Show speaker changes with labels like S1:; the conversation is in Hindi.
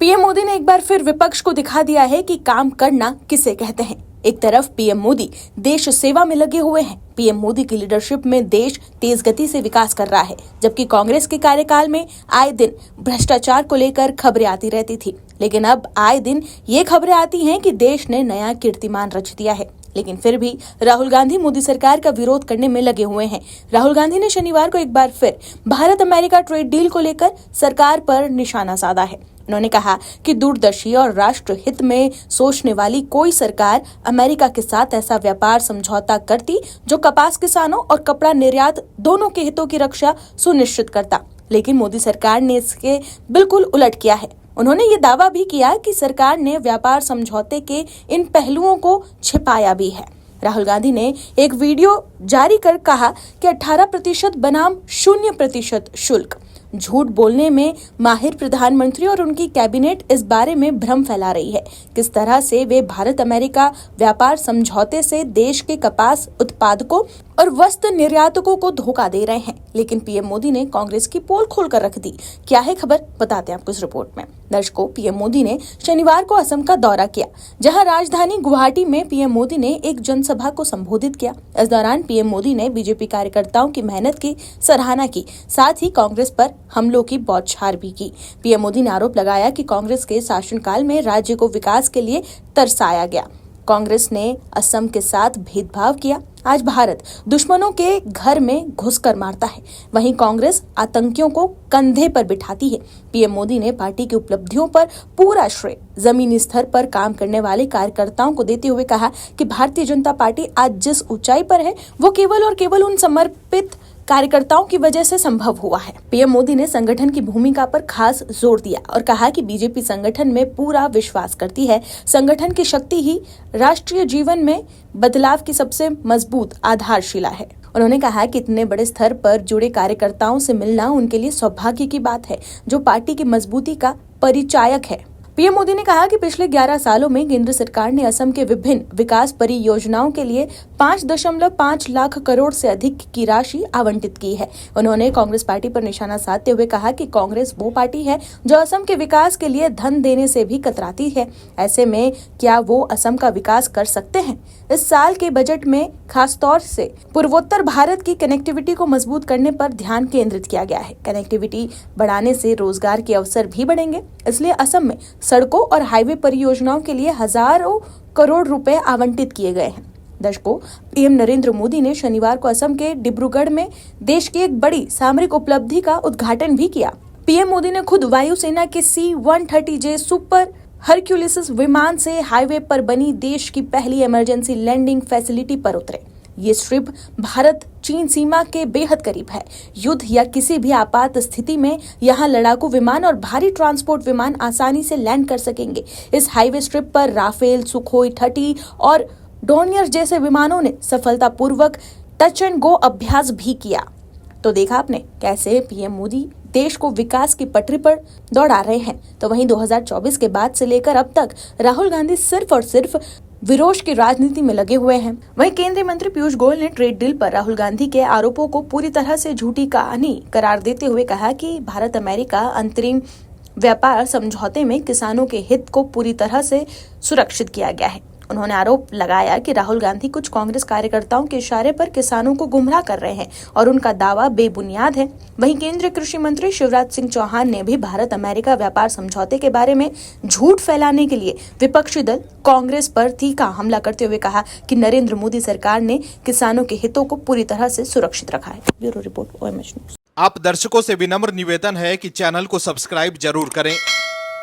S1: पीएम मोदी ने एक बार फिर विपक्ष को दिखा दिया है कि काम करना किसे कहते हैं। एक तरफ पीएम मोदी देश सेवा में लगे हुए हैं। पीएम मोदी की लीडरशिप में देश तेज गति से विकास कर रहा है, जबकि कांग्रेस के कार्यकाल में आए दिन भ्रष्टाचार को लेकर खबरें आती रहती थी। लेकिन अब आए दिन ये खबरें आती हैं कि देश ने नया कीर्तिमान रच दिया है। लेकिन फिर भी राहुल गांधी मोदी सरकार का विरोध करने में लगे हुए हैं। राहुल गांधी ने शनिवार को एक बार फिर भारत अमेरिका ट्रेड डील को लेकर सरकार पर निशाना साधा है। उन्होंने कहा कि दूरदर्शी और राष्ट्र हित में सोचने वाली कोई सरकार अमेरिका के साथ ऐसा व्यापार समझौता करती जो कपास किसानों और कपड़ा निर्यात दोनों के हितों की रक्षा सुनिश्चित करता। लेकिन मोदी सरकार ने इसके बिल्कुल उलट किया है। उन्होंने ये दावा भी किया कि सरकार ने व्यापार समझौते के इन पहलुओं को छिपाया भी है। राहुल गांधी ने एक वीडियो जारी कर कहा कि 18% बनाम 0% शुल्क। झूठ बोलने में माहिर प्रधानमंत्री और उनकी कैबिनेट इस बारे में भ्रम फैला रही है किस तरह से वे भारत अमेरिका व्यापार समझौते से देश के कपास उत्पादकों और वस्त्र निर्यातकों को धोखा दे रहे हैं। लेकिन पीएम मोदी ने कांग्रेस की पोल खोलकर रख दी। क्या है खबर, बताते हैं आपको इस रिपोर्ट में। दर्शकों, पीएम मोदी ने शनिवार को असम का दौरा किया, जहां राजधानी गुवाहाटी में पीएम मोदी ने एक जनसभा को संबोधित किया। इस दौरान पीएम मोदी ने बीजेपी कार्यकर्ताओं की मेहनत की सराहना की, साथ ही कांग्रेस पर हमलों की बौछार भी की। पीएम मोदी ने आरोप लगाया कि कांग्रेस के शासनकाल में राज्य को विकास के लिए तरसाया गया। कांग्रेस ने असम के साथ भेदभाव किया। आज भारत दुश्मनों के घर में घुसकर मारता है, वहीं कांग्रेस आतंकियों को कंधे पर बिठाती है। पीएम मोदी ने पार्टी की उपलब्धियों पर पूरा श्रेय जमीनी स्तर पर काम करने वाले कार्यकर्ताओं को देते हुए कहा कि भारतीय जनता पार्टी आज जिस ऊंचाई पर है वो केवल और केवल उन समर्पित कार्यकर्ताओं की वजह से संभव हुआ है। पीएम मोदी ने संगठन की भूमिका पर खास जोर दिया और कहा कि बीजेपी संगठन में पूरा विश्वास करती है। संगठन की शक्ति ही राष्ट्रीय जीवन में बदलाव की सबसे मजबूत आधारशिला है। उन्होंने कहा कि इतने बड़े स्तर पर जुड़े कार्यकर्ताओं से मिलना उनके लिए सौभाग्य की बात है, जो पार्टी की मजबूती का परिचायक है। पीएम मोदी ने कहा कि पिछले 11 सालों में केंद्र सरकार ने असम के विभिन्न विकास परियोजनाओं के लिए 5.5 लाख करोड़ से अधिक की राशि आवंटित की है। उन्होंने कांग्रेस पार्टी पर निशाना साधते हुए कहा कि कांग्रेस वो पार्टी है जो असम के विकास के लिए धन देने से भी कतराती है। ऐसे में क्या वो असम का विकास कर सकते हैं? इस साल के बजट में खासतौर से पूर्वोत्तर भारत की कनेक्टिविटी को मजबूत करने पर ध्यान केंद्रित किया गया है। कनेक्टिविटी बढ़ाने से रोजगार के अवसर भी बढ़ेंगे, इसलिए असम में सड़कों और हाईवे परियोजनाओं के लिए हजारों करोड़ रुपए आवंटित किए गए हैं। दर्शकों, पीएम नरेंद्र मोदी ने शनिवार को असम के डिब्रूगढ़ में देश की एक बड़ी सामरिक उपलब्धि का उद्घाटन भी किया। पीएम मोदी ने खुद वायुसेना के C-130J सुपर हरक्यूलिस विमान से हाईवे पर बनी देश की पहली इमरजेंसी लैंडिंग फैसिलिटी पर उतरे। ये स्ट्रिप भारत चीन सीमा के बेहद करीब है। युद्ध या किसी भी आपात स्थिति में यहाँ लड़ाकू विमान और भारी ट्रांसपोर्ट विमान आसानी से लैंड कर सकेंगे। इस हाईवे स्ट्रिप पर राफेल, सुखोई 30 और डोनियर जैसे विमानों ने सफलतापूर्वक टच एंड गो अभ्यास भी किया। तो देखा आपने कैसे पीएम मोदी देश को विकास की पटरी पर दौड़ा रहे हैं। तो वहीं 2024 के बाद से लेकर अब तक राहुल गांधी सिर्फ और सिर्फ विरोध की राजनीति में लगे हुए हैं। वहीं केंद्रीय मंत्री पीयूष गोयल ने ट्रेड डील पर राहुल गांधी के आरोपों को पूरी तरह से झूठी कहानी करार देते हुए कहा कि भारत अमेरिका अंतरिम व्यापार समझौते में किसानों के हित को पूरी तरह से सुरक्षित किया गया है। उन्होंने आरोप लगाया कि राहुल गांधी कुछ कांग्रेस कार्यकर्ताओं के इशारे पर किसानों को गुमराह कर रहे हैं और उनका दावा बेबुनियाद है। वहीं केंद्रीय कृषि मंत्री शिवराज सिंह चौहान ने भी भारत अमेरिका व्यापार समझौते के बारे में झूठ फैलाने के लिए विपक्षी दल कांग्रेस पर तीखा हमला करते हुए कहा कि नरेंद्र मोदी सरकार ने किसानों के हितों को पूरी तरह से सुरक्षित रखा है। Bureau report OMH news.
S2: आप दर्शकों से विनम्र निवेदन है कि चैनल को सब्सक्राइब जरूर करें